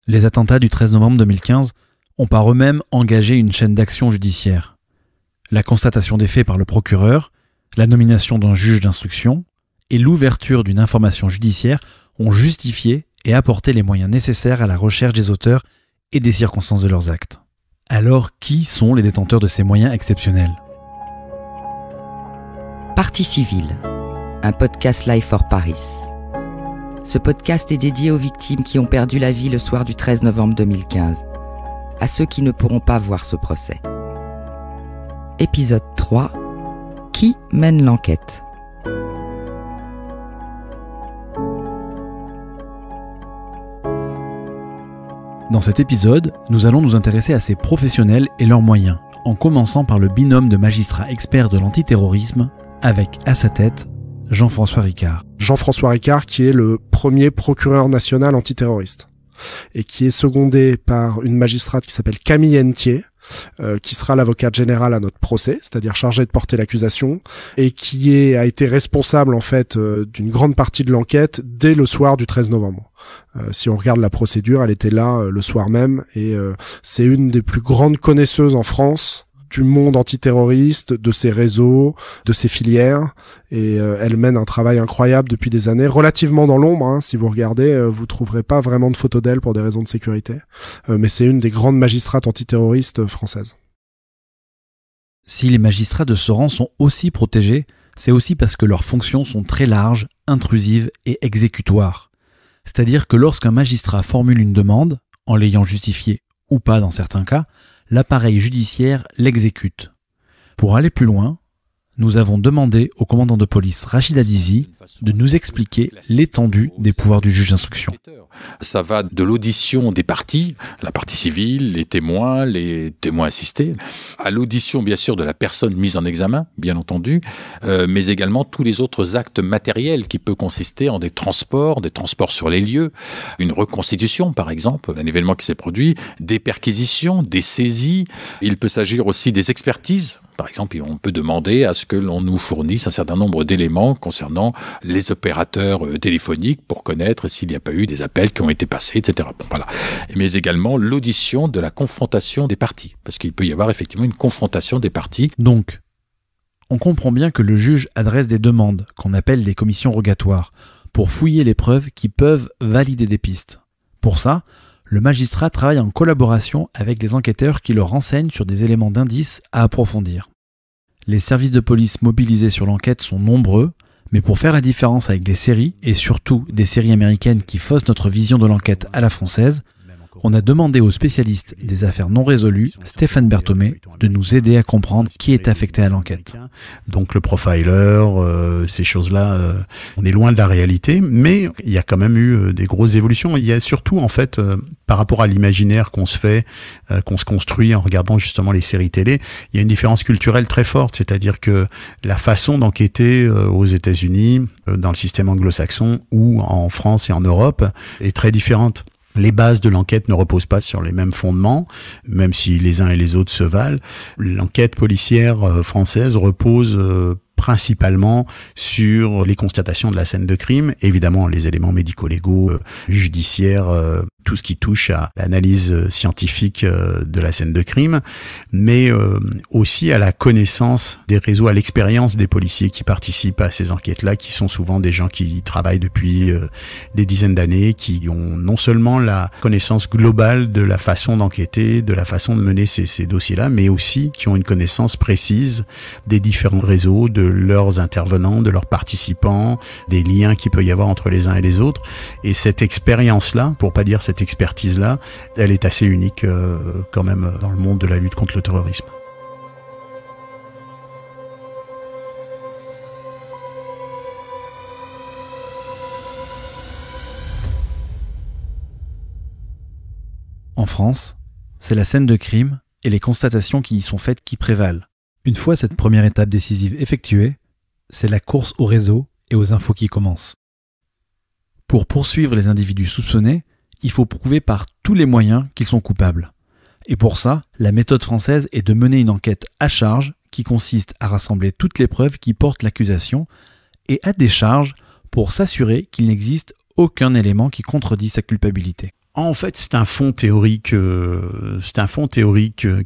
Les attentats du 13 novembre 2015 ont par eux-mêmes engagé une chaîne d'action judiciaire. La constatation des faits par le procureur, la nomination d'un juge d'instruction et l'ouverture d'une information judiciaire ont justifié et apporté les moyens nécessaires à la recherche des auteurs et des circonstances de leurs actes. Alors, qui sont les détenteurs de ces moyens exceptionnels ? Partie civile, un podcast Live for Paris. Ce podcast est dédié aux victimes qui ont perdu la vie le soir du 13 novembre 2015, à ceux qui ne pourront pas voir ce procès. Épisode 3. Qui mène l'enquête ? Dans cet épisode, nous allons nous intéresser à ces professionnels et leurs moyens, en commençant par le binôme de magistrats experts de l'antiterrorisme, avec à sa tête Jean-François Ricard. Jean-François Ricard qui est le premier procureur national antiterroriste et qui est secondé par une magistrate qui s'appelle Camille Hennetier, qui sera l'avocate générale à notre procès, c'est-à-dire chargée de porter l'accusation, et qui a été responsable en fait d'une grande partie de l'enquête dès le soir du 13 novembre. Si on regarde la procédure, elle était là le soir même, et c'est une des plus grandes connaisseuses en France du monde antiterroriste, de ses réseaux, de ses filières, et elle mène un travail incroyable depuis des années, relativement dans l'ombre, si vous regardez, vous trouverez pas vraiment de photos d'elle pour des raisons de sécurité, mais c'est une des grandes magistrates antiterroristes françaises. Si les magistrats de ce rang sont aussi protégés, c'est aussi parce que leurs fonctions sont très larges, intrusives et exécutoires. C'est-à-dire que lorsqu'un magistrat formule une demande, en l'ayant justifiée ou pas dans certains cas, l'appareil judiciaire l'exécute. Pour aller plus loin, nous avons demandé au commandant de police Rachida Dizi de nous expliquer l'étendue des pouvoirs du juge d'instruction. Ça va de l'audition des parties, la partie civile, les témoins assistés, à l'audition bien sûr de la personne mise en examen, bien entendu, mais également tous les autres actes matériels qui peuvent consister en des transports sur les lieux, une reconstitution par exemple d'un événement qui s'est produit, des perquisitions, des saisies. Il peut s'agir aussi des expertises. Par exemple, on peut demander à ce que l'on nous fournisse un certain nombre d'éléments concernant les opérateurs téléphoniques pour connaître s'il n'y a pas eu des appels qui ont été passés, etc. Bon, voilà. Mais également l'audition de la confrontation des parties, parce qu'il peut y avoir effectivement une confrontation des parties. Donc, on comprend bien que le juge adresse des demandes, qu'on appelle des commissions rogatoires, pour fouiller les preuves qui peuvent valider des pistes. Pour ça, le magistrat travaille en collaboration avec les enquêteurs qui le renseignent sur des éléments d'indices à approfondir. Les services de police mobilisés sur l'enquête sont nombreux, mais pour faire la différence avec les séries, et surtout des séries américaines qui faussent notre vision de l'enquête à la française, on a demandé au spécialiste des affaires non résolues, Stéphane Berthomé, de nous aider à comprendre qui est affecté à l'enquête. Donc le profiler, ces choses-là, on est loin de la réalité, mais il y a quand même eu des grosses évolutions. Il y a surtout, en fait, par rapport à l'imaginaire qu'on se fait, qu'on se construit en regardant justement les séries télé, il y a une différence culturelle très forte, c'est-à-dire que la façon d'enquêter aux États-Unis, dans le système anglo-saxon ou en France et en Europe, est très différente. Les bases de l'enquête ne reposent pas sur les mêmes fondements, même si les uns et les autres se valent. L'enquête policière française repose principalement sur les constatations de la scène de crime, évidemment les éléments médico-légaux, judiciaires, tout ce qui touche à l'analyse scientifique de la scène de crime, mais aussi à la connaissance des réseaux, à l'expérience des policiers qui participent à ces enquêtes-là, qui sont souvent des gens qui travaillent depuis des dizaines d'années, qui ont non seulement la connaissance globale de la façon d'enquêter, de la façon de mener ces dossiers-là, mais aussi qui ont une connaissance précise des différents réseaux, de leurs intervenants, de leurs participants, des liens qu'il peut y avoir entre les uns et les autres. Et cette expérience-là, pour pas dire cette expertise-là, elle est assez unique quand même dans le monde de la lutte contre le terrorisme. En France, c'est la scène de crime et les constatations qui y sont faites qui prévalent. Une fois cette première étape décisive effectuée, c'est la course au réseau et aux infos qui commence. Pour poursuivre les individus soupçonnés, il faut prouver par tous les moyens qu'ils sont coupables. Et pour ça, la méthode française est de mener une enquête à charge qui consiste à rassembler toutes les preuves qui portent l'accusation et à décharge pour s'assurer qu'il n'existe aucun élément qui contredit sa culpabilité. En fait, c'est un fond théorique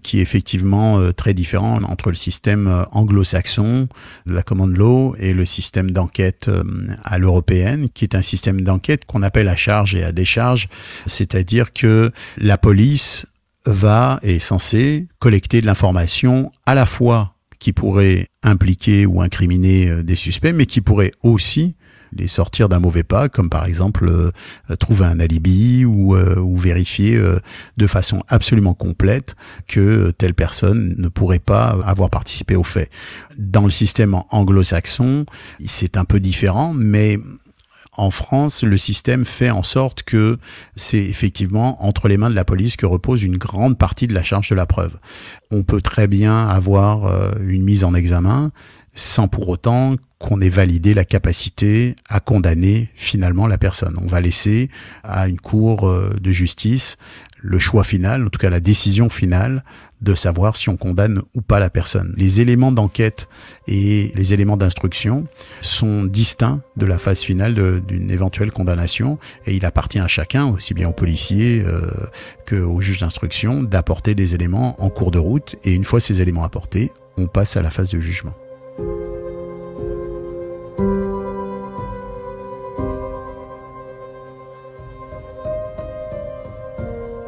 qui est effectivement très différent entre le système anglo-saxon de la common law et le système d'enquête à l'européenne, qui est un système d'enquête qu'on appelle à charge et à décharge, c'est-à-dire que la police est censée collecter de l'information à la fois qui pourrait impliquer ou incriminer des suspects, mais qui pourrait aussi les sortir d'un mauvais pas, comme par exemple trouver un alibi ou vérifier de façon absolument complète que telle personne ne pourrait pas avoir participé au fait. Dans le système anglo-saxon, c'est un peu différent, mais en France, le système fait en sorte que c'est effectivement entre les mains de la police que repose une grande partie de la charge de la preuve. On peut très bien avoir une mise en examen sans pour autant qu'on ait validé la capacité à condamner finalement la personne. On va laisser à une cour de justice le choix final, en tout cas la décision finale, de savoir si on condamne ou pas la personne. Les éléments d'enquête et les éléments d'instruction sont distincts de la phase finale d'une éventuelle condamnation, et il appartient à chacun, aussi bien aux policiers qu'aux juges d'instruction, d'apporter des éléments en cours de route, et une fois ces éléments apportés, on passe à la phase de jugement.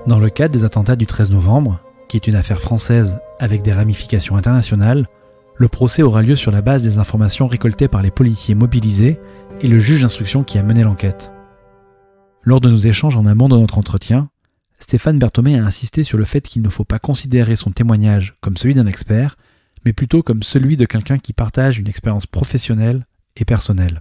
Dans le cadre des attentats du 13 novembre, qui est une affaire française avec des ramifications internationales, le procès aura lieu sur la base des informations récoltées par les policiers mobilisés et le juge d'instruction qui a mené l'enquête. Lors de nos échanges en amont de notre entretien, Stéphane Berthomé a insisté sur le fait qu'il ne faut pas considérer son témoignage comme celui d'un expert, mais plutôt comme celui de quelqu'un qui partage une expérience professionnelle et personnelle.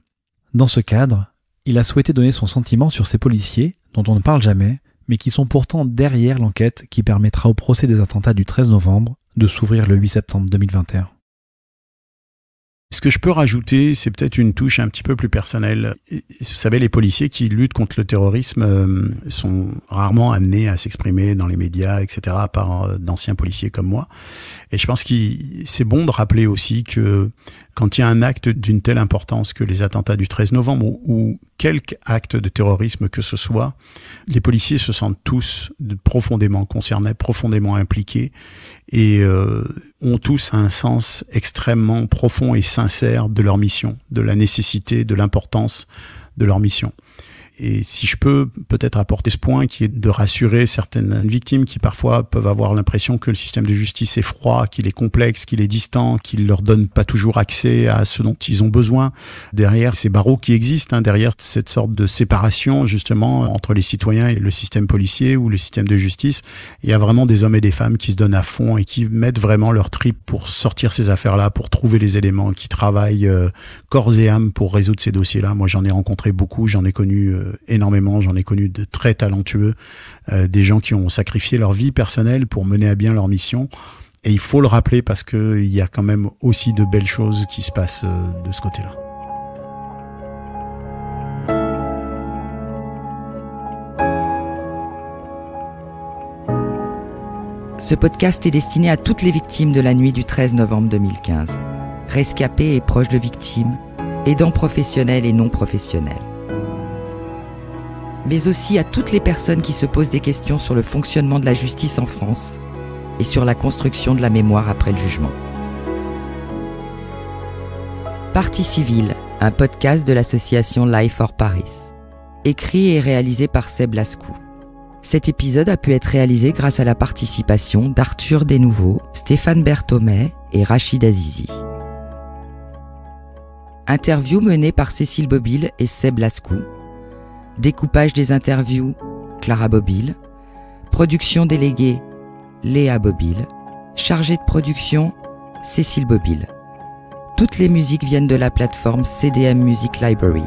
Dans ce cadre, il a souhaité donner son sentiment sur ces policiers, dont on ne parle jamais, mais qui sont pourtant derrière l'enquête qui permettra au procès des attentats du 13 novembre de s'ouvrir le 8 septembre 2021. Ce que je peux rajouter, c'est peut-être une touche un petit peu plus personnelle. Vous savez, les policiers qui luttent contre le terrorisme sont rarement amenés à s'exprimer dans les médias, etc., par d'anciens policiers comme moi. Et je pense que c'est bon de rappeler aussi que quand il y a un acte d'une telle importance que les attentats du 13 novembre ou quelque acte de terrorisme que ce soit, les policiers se sentent tous profondément concernés, profondément impliqués et ont tous un sens extrêmement profond et sincère de leur mission, de la nécessité, de l'importance de leur mission. Et si je peux peut-être apporter ce point qui est de rassurer certaines victimes qui parfois peuvent avoir l'impression que le système de justice est froid, qu'il est complexe, qu'il est distant, qu'il leur donne pas toujours accès à ce dont ils ont besoin. Derrière ces barreaux qui existent, derrière cette sorte de séparation justement entre les citoyens et le système policier ou le système de justice, il y a vraiment des hommes et des femmes qui se donnent à fond et qui mettent vraiment leur trip pour sortir ces affaires-là, pour trouver les éléments, qui travaillent corps et âme pour résoudre ces dossiers-là. Moi, j'en ai rencontré beaucoup, j'en ai connu énormément, j'en ai connu de très talentueux, des gens qui ont sacrifié leur vie personnelle pour mener à bien leur mission. Et il faut le rappeler parce que il y a quand même aussi de belles choses qui se passent de ce côté-là. Ce podcast est destiné à toutes les victimes de la nuit du 13 novembre 2015, rescapés et proches de victimes, aidants professionnels et non professionnels. Mais aussi à toutes les personnes qui se posent des questions sur le fonctionnement de la justice en France et sur la construction de la mémoire après le jugement. Partie civile, un podcast de l'association Life for Paris. Écrit et réalisé par Seb Lascou. Cet épisode a pu être réalisé grâce à la participation d'Arthur Desnouveaux, Stéphane Berthomé et Rachid Azizi. Interview menée par Cécile Bobil et Seb Lascou. Découpage des interviews, Clara Bobil. Production déléguée, Léa Bobil. Chargée de production, Cécile Bobil. Toutes les musiques viennent de la plateforme CDM Music Library.